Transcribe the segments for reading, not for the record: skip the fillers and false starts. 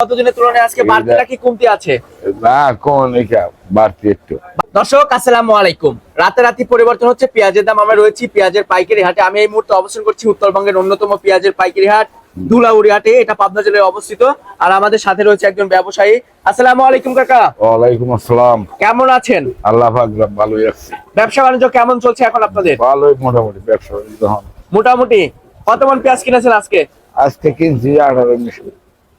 কতদিনের তুলনায় আজকে বাড়তিটা কি কমতি আছে? না কোন এটা বাড়তি একটু। দর্শক আসসালামু আলাইকুম। রাতারাতি পরিবর্তন হচ্ছে পেঁয়াজের দাম। আমরা রয়েছি পেঁয়াজের পাইকারি হাটে। আমি এই মুহূর্তে অবস্থান করছি উত্তরবঙ্গের অন্যতম পেঁয়াজের পাইকারি হাট ধুলাউড়ি হাটে। এটা পাবনা জেলায় অবস্থিত। আর আমাদের সাথে রয়েছে একজন ব্যবসায়ী। আসসালামু আলাইকুম কাকা। ওয়ালাইকুম আসসালাম। কেমন আছেন? আল্লাহ পাক ভালোই আছে। ব্যবসা বাণিজ্য কেমন চলছে এখন আপনাদের? ভালোই মোটামুটি ব্যবসা বাণিজ্য। মোটামুটি কত মন পেঁয়াজ কিনেছেন আজকে? আজকে কিনছি 18-19।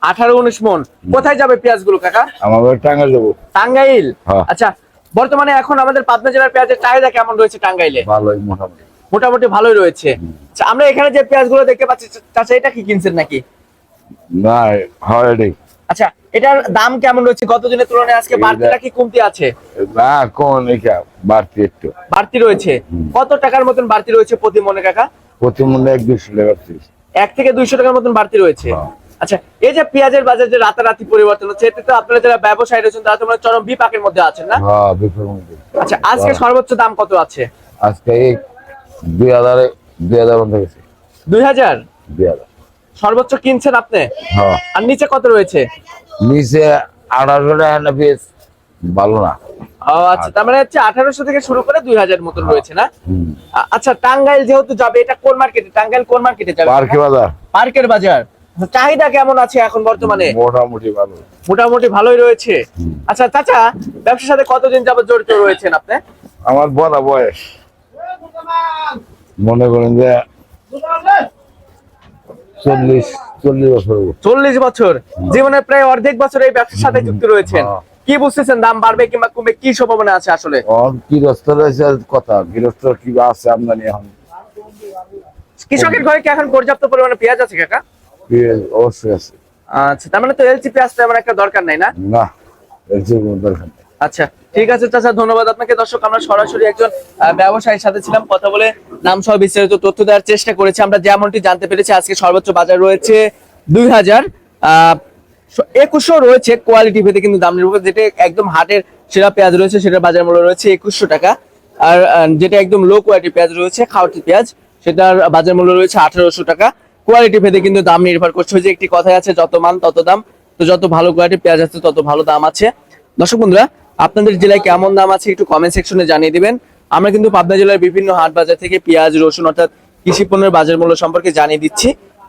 18-19 মন। কোথায় যাবে পেঁয়াজ গুলো কাকা? আমাদের টাঙ্গা যাবো। টাঙ্গাইল। হ্যাঁ। আচ্ছা, বর্তমানে এখন আমাদের পাবনা জেলার পেঁয়াজের চাহিদা কেমন রয়েছে টাঙ্গাইলে? ভালোই মোটামুটি। মোটামুটি ভালোই রয়েছে। আচ্ছা, আমরা এখানে যে পেঁয়াজ গুলো দেখতে পাচ্ছি চাচা, এটা কি কিনছেন নাকি? না হয় রে। আচ্ছা, এটার দাম কেমন রয়েছে? গত দিনের তুলনায় আজকে বাড়তিটা কি কমতি আছে? না কোন এটা বাড়তি একটু। বাড়তি রয়েছে। কত টাকার মতন বাড়তি রয়েছে প্রতি মনে কাকা? প্রতি মনে 1-200 টাকা ছিল। 1 থেকে 200 টাকার মতন বাড়তি রয়েছে। হ্যাঁ। আচ্ছা, এই যে পেঁয়াজের বাজার যে রাতারাতি পরিবর্তন হচ্ছে, এতে তো আপনারা যারা ব্যবসায়ী রয়েছেন তারা তো মানে চরম বিপাকের মধ্যে আছেন না? হ্যাঁ বিপুল মধ্যে। আচ্ছা, আজকে সর্বোচ্চ দাম কত আছে? আজকে এই 2000 মধ্যে গেছে। 2000 2000। সর্বোচ্চ কিনছেন আপনি? হ্যাঁ। আর নিচে কত রয়েছে? নিচে 1800 টাকা না বেশ ভালো না। ও আচ্ছা, তার মানে হচ্ছে 1800 থেকে শুরু করে 2000 মতন রয়েছে না? হুম। আচ্ছা, টাঙ্গাইল যেহেতু যাবে, এটা কোন মার্কেটে? টাঙ্গাইল কোন মার্কেটে যাবে? পার্কে বাজার। পার্কের বাজার। চাহিদা কেমন আছে এখন বর্তমানে? মোটামুটি ভালো। মোটামুটি ভালোই রয়েছে। আচ্ছা চাচা, ব্যবসার সাথে কতদিন যাবত জড়িত রয়েছেন আপনি? আমার বড় বয়স মনে করেন যে 40 বছর। 40 বছর। জীবনের প্রায় অর্ধেক বছর এই ব্যবসার সাথে যুক্ত রয়েছেন। হ্যাঁ। কি বুঝতেছেন দাম বাড়বে কিংবা কমবে, কি সম্ভাবনা আছে আসলে? গৃহস্থ রয়েছে কথা, গৃহস্থ কি আছে আমদানি এখন। কৃষকের ঘরে কি এখন পর্যাপ্ত পরিমাণে পেঁয়াজ আছে কাকা? অবশ্যই আছে। আচ্ছা, তার মানে তো এলসি পেঁয়াজ তেমন একটা দরকার নাই না? না এলসি কোনো দরকার নেই। আচ্ছা ঠিক আছে চাচা, ধন্যবাদ আপনাকে। দর্শক, আমরা সরাসরি একজন ব্যবসায়ীর সাথে ছিলাম, কথা বলে নাম সহ বিস্তারিত তথ্য দেওয়ার চেষ্টা করেছি। আমরা যেমনটি জানতে পেরেছি আজকে সর্বোচ্চ বাজার রয়েছে 2000, 2100 রয়েছে কোয়ালিটি ভেদে, কিন্তু দাম নির্ভর। যেটা একদম হাটের সেরা পেঁয়াজ রয়েছে সেটার বাজার মূল্য রয়েছে 2100 টাকা। আর যেটা একদম লো কোয়ালিটি পেঁয়াজ রয়েছে, খাওয়াটি পেঁয়াজ, সেটার বাজার মূল্য রয়েছে 1800 টাকা। কোয়ালিটি ভেদে কিন্তু দাম নির্ভর করছে। যে একটি কথাই আছে, যত মান তত দাম। তো যত ভালো কোয়ালিটির পেঁয়াজ আছে তত ভালো দাম আছে। দর্শক বন্ধুরা, আপনাদের জেলায় কেমন দাম আছে একটু কমেন্ট সেকশনে জানিয়ে দিবেন। আমরা কিন্তু পাবনা জেলার বিভিন্ন হাট বাজার থেকে পেঁয়াজ, রসুন অর্থাৎ কৃষি পণ্যের বাজার মূল্য সম্পর্কে জানিয়ে দিচ্ছি।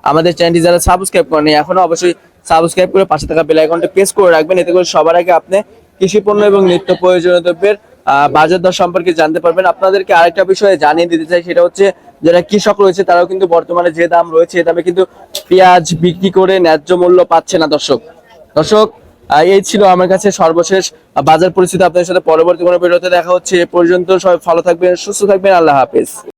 আমাদের চ্যানেলটি যারা সাবস্ক্রাইব করেনি এখনো, অবশ্যই সাবস্ক্রাইব করে পাশে থাকা বেল আইকনটা প্রেস করে রাখবেন। এতে করে সবার আগে আপনি কৃষি পণ্য এবং নিত্য প্রয়োজনীয় দ্রব্যের বাজার দর সম্পর্কে জানতে পারবেন। আপনাদেরকে আরেকটা বিষয়ে জানিয়ে দিতে চাই, সেটা হচ্ছে যারা কৃষক রয়েছে তারাও কিন্তু বর্তমানে যে দাম রয়েছে এই দামে কিন্তু পেঁয়াজ বিক্রি করে ন্যায্য মূল্য পাচ্ছে না। দর্শক এই ছিল আমার কাছে সর্বশেষ বাজার পরিস্থিতি। আপনাদের সাথে পরবর্তী কোনো ভিডিওতে দেখা হচ্ছে। এ পর্যন্ত সবাই ভালো থাকবেন, সুস্থ থাকবেন। আল্লাহ হাফেজ।